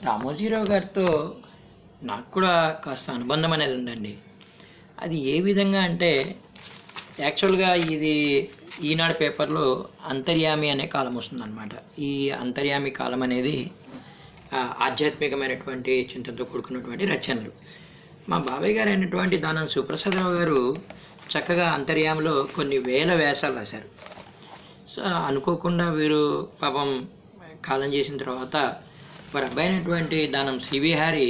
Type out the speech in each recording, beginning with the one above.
రామోజీరావు గారితో నాకు కూడా కాస్త అనుబంధం అనేది ఉందండి. అది ఏ విధంగా అంటే యాక్చువల్గా ఇది ఈనాడు పేపర్లో అంతర్యామి అనే కాలం వస్తుందన్నమాట. ఈ అంతర్యామి కాలం అనేది ఆధ్యాత్మికమైనటువంటి చింతనతో కూడుకున్నటువంటి రచనలు. మా బాబాయ్ గారు అయినటువంటి దానం సుప్రసాదరావు గారు చక్కగా అంతర్యామిలో కొన్ని వేల వ్యాసాలు రాశారు. సో అనుకోకుండా వీరు పాపం కాలం చేసిన తర్వాత వారి అబ్బాయి అయినటువంటి దానం శ్రీవిహారి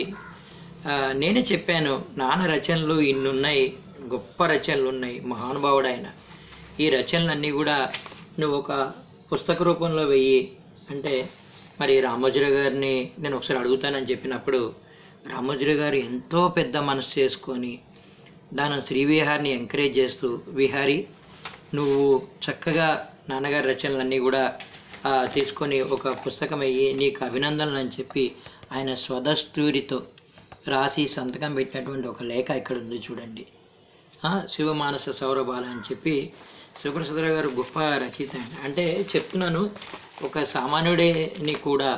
నేనే చెప్పాను, నాన్న రచనలు ఇన్ని ఉన్నాయి, గొప్ప రచనలు ఉన్నాయి, మహానుభావుడు ఆయన, ఈ రచనలన్నీ కూడా నువ్వు ఒక పుస్తక రూపంలో వెయ్యి అంటే మరి రామోజీరావు గారిని నేను ఒకసారి అడుగుతానని చెప్పినప్పుడు రామోజీరావు గారు ఎంతో పెద్ద మనసు చేసుకొని దాని శ్రీవిహారిని ఎంకరేజ్ చేస్తూ, విహారీ నువ్వు చక్కగా నాన్నగారి రచనలన్నీ కూడా తీసుకొని ఒక పుస్తకం అయ్యి నీకు అభినందనలు అని చెప్పి ఆయన స్వదస్తూరితో రాసి సంతకం పెట్టినటువంటి ఒక లేఖ ఇక్కడ ఉంది చూడండి. శివమానస సౌరభాల అని చెప్పి సుప్రసాదరావు గారు గొప్ప రచయిత అంటే చెప్తున్నాను. ఒక సామాన్యుడిని కూడా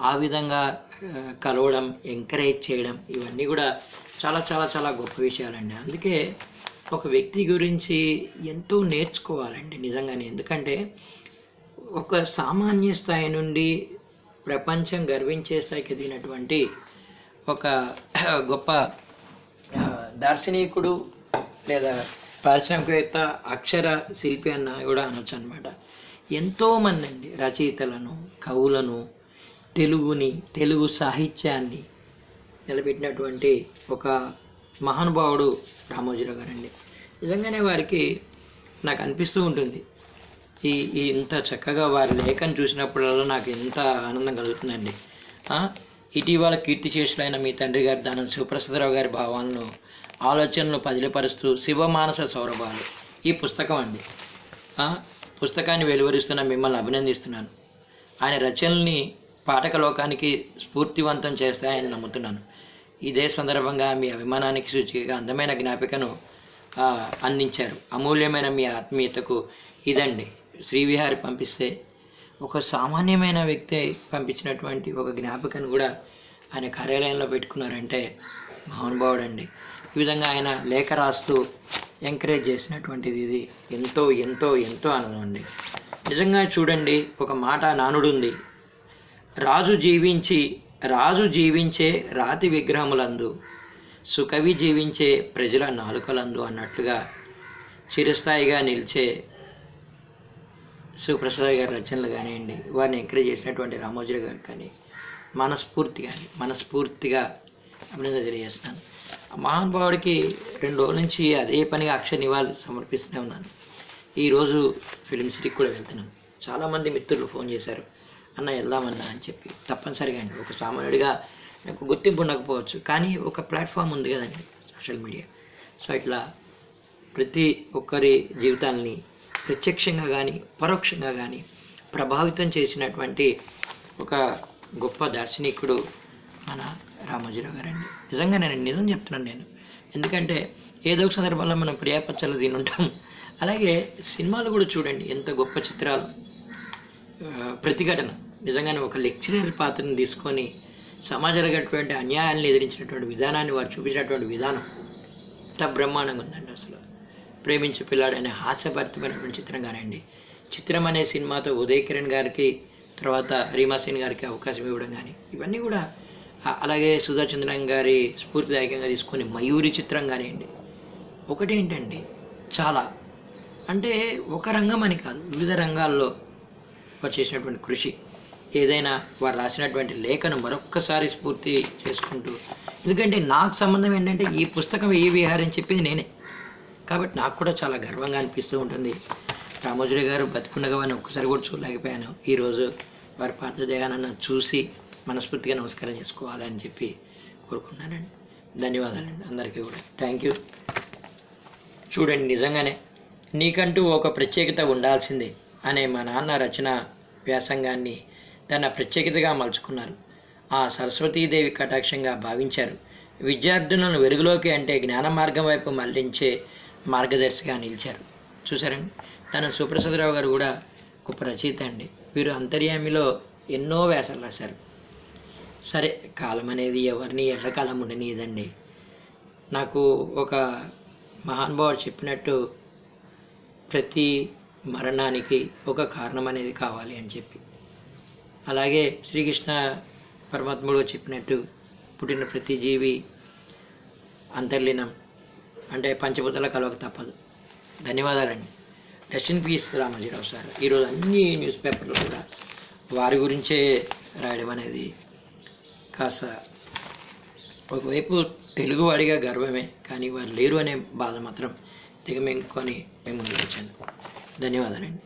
ఆ విధంగా కలవడం, ఎంకరేజ్ చేయడం, ఇవన్నీ కూడా చాలా చాలా చాలా గొప్ప విషయాలండి. అందుకే ఒక వ్యక్తి గురించి ఎంతో నేర్చుకోవాలండి నిజంగానే. ఎందుకంటే ఒక సామాన్య స్థాయి నుండి ప్రపంచం గర్వించే స్థాయికి ఎదిగినటువంటి ఒక గొప్ప దార్శనికుడు లేదా పారిశ్రామికవేత్త, అక్షర శిల్పి అన్న కూడా అనొచ్చు అనమాట. ఎంతోమంది అండి రచయితలను, కవులను, తెలుగు సాహిత్యాన్ని నిలబెట్టినటువంటి ఒక మహానుభావుడు రామోజీరావు గారండి. నిజంగానే వారికి నాకు అనిపిస్తూ ఉంటుంది, ఈ ఇంత చక్కగా వారి లేఖను చూసినప్పుడల్లా నాకు ఎంత ఆనందం కలుగుతుందండి. ఇటీవల కీర్తిశేషులైన మీ తండ్రి గారి దానం సుప్రసాదరావు గారి భావాలను, ఆలోచనలు పదిలపరుస్తూ శివమానస సౌరభాలు ఈ పుస్తకం అండి. పుస్తకాన్ని వెలువరిస్తున్న మిమ్మల్ని అభినందిస్తున్నాను. ఆయన రచనల్ని పాఠక లోకానికి స్ఫూర్తివంతం చేస్తాయని నమ్ముతున్నాను. ఇదే సందర్భంగా మీ అభిమానానికి సూచికగా అందమైన జ్ఞాపికను అందించారు. అమూల్యమైన మీ ఆత్మీయతకు ఇదండి. శ్రీవిహారి పంపిస్తే ఒక సామాన్యమైన వ్యక్తి పంపించినటువంటి ఒక జ్ఞాపికను కూడా ఆయన కార్యాలయంలో పెట్టుకున్నారంటే మహానుభావుడు అండి. ఈ విధంగా ఆయన లేఖ రాస్తూ ఎంకరేజ్ చేసినటువంటిది ఇది ఎంతో ఎంతో ఎంతో ఆనందం అండి. నిజంగా చూడండి, ఒక మాట నానుడు ఉంది, రాజు జీవించే రాతి విగ్రహములందు, సుకవి జీవించే ప్రజల నాలుకలందు అన్నట్లుగా చిరస్థాయిగా నిలిచే సుప్రసాద్ గారి రచనలు కానివ్వండి, వారిని ఎంకరేజ్ చేసినటువంటి రామోజీరావు గారికి కానీ మనస్ఫూర్తిగా అభినందన తెలియజేస్తాను. మహానుభావుడికి 2 రోజుల నుంచి అదే పనిగా అక్షర నివాళులు సమర్పిస్తూనే ఉన్నాను. ఈరోజు ఫిలిం సిటీకి కూడా వెళ్తున్నాను. చాలామంది మిత్రులు ఫోన్ చేశారు, అన్న వెళ్దామన్నా అని చెప్పి. తప్పనిసరిగా అండి, ఒక సామాన్యుడిగా నాకు గుర్తింపు ఉండకపోవచ్చు, కానీ ఒక ప్లాట్ఫామ్ ఉంది కదండి సోషల్ మీడియా. సో ఇట్లా ప్రతి ఒక్కరి జీవితాలని ప్రత్యక్షంగా కానీ పరోక్షంగా కానీ ప్రభావితం చేసినటువంటి ఒక గొప్ప దార్శనికుడు మన రామోజీరావు గారండి. నిజంగా నేను నిజం చెప్తున్నాను నేను. ఎందుకంటే ఏదో ఒక సందర్భంలో మనం ప్రియాపచ్చలు తినుంటాం. అలాగే సినిమాలు కూడా చూడండి, ఎంత గొప్ప చిత్రాలు. ప్రతిఘటన నిజంగానే ఒక లెక్చరర్ పాత్రను తీసుకొని సమాజంలో అన్యాయాలను ఎదిరించినటువంటి విధానాన్ని వారు చూపించినటువంటి విధానం ఎంత బ్రహ్మాండంగా ఉందండి. అసలు ప్రేమించే పిల్లాడు అనే హాస్యభరితమైనటువంటి చిత్రం కానివ్వండి, చిత్రం అనే సినిమాతో ఉదయ్ కిరణ్ గారికి తర్వాత రీమా సేన్ గారికి అవకాశం ఇవ్వడం కానీ, ఇవన్నీ కూడా అలాగే సుధా చంద్రన్ గారి స్ఫూర్తిదాయకంగా తీసుకొని మయూరి చిత్రం కానివ్వండి. ఒకటేంటండి, చాలా అంటే ఒక రంగం అని కాదు, వివిధ రంగాల్లో వారు చేసినటువంటి కృషి, ఏదైనా వారు రాసినటువంటి లేఖను మరొక్కసారి స్ఫూర్తి చేసుకుంటూ. ఎందుకంటే నాకు సంబంధం ఏంటంటే ఈ పుస్తకం ఏ విహారం అని చెప్పింది నేనే, కాబట్టి నాకు కూడా చాలా గర్వంగా అనిపిస్తూ ఉంటుంది. రామోజీరావు గారు బతికుండగా వారిని ఒక్కసారి కూడా చూడలేకపోయాను. ఈరోజు వారి పాత్రదేహాన్ని చూసి మనస్ఫూర్తిగా నమస్కారం చేసుకోవాలని చెప్పి కోరుకున్నానండి. ధన్యవాదాలండి అందరికీ కూడా. Thank you. చూడండి, నిజంగానే నీకంటూ ఒక ప్రత్యేకత ఉండాల్సిందే అనే మా నాన్న రచన వ్యాసంగాన్ని తన ప్రత్యేకతగా మలుచుకున్నారు. ఆ సరస్వతీదేవి కటాక్షంగా భావించారు. విద్యార్థులను వెలుగులోకి అంటే జ్ఞాన మార్గం వైపు మళ్లించే మార్గదర్శిగా నిలిచారు. చూసారండి, తన సుప్రసాదరావు గారు కూడా గొప్ప రచయిత అండి. వీరు అంతర్యామిలో ఎన్నో వ్యాసాలు రాశారు. సరే, కాలం అనేది ఎవరిని ఎల్లకాలం ఉండనియదండి. నాకు ఒక మహానుభావుడు చెప్పినట్టు ప్రతి మరణానికి ఒక కారణం అనేది కావాలి అని చెప్పి, అలాగే శ్రీకృష్ణ పరమాత్ముడు చెప్పినట్టు పుట్టిన ప్రతి జీవి అంతర్లీనం, అంటే పంచభూతాల కలవక తప్పదు. ధన్యవాదాలండి. Rest in peace Ramoji Rao sir. ఈరోజు అన్ని న్యూస్ పేపర్లు కూడా వారి గురించే రాయడం అనేది కాస్త ఒకవైపు తెలుగువాడిగా గర్వమే, కానీ వారు లేరు అనే బాధ మాత్రం దిగమింగుకొని మేము ముందుకు వచ్చాను. ధన్యవాదాలండి.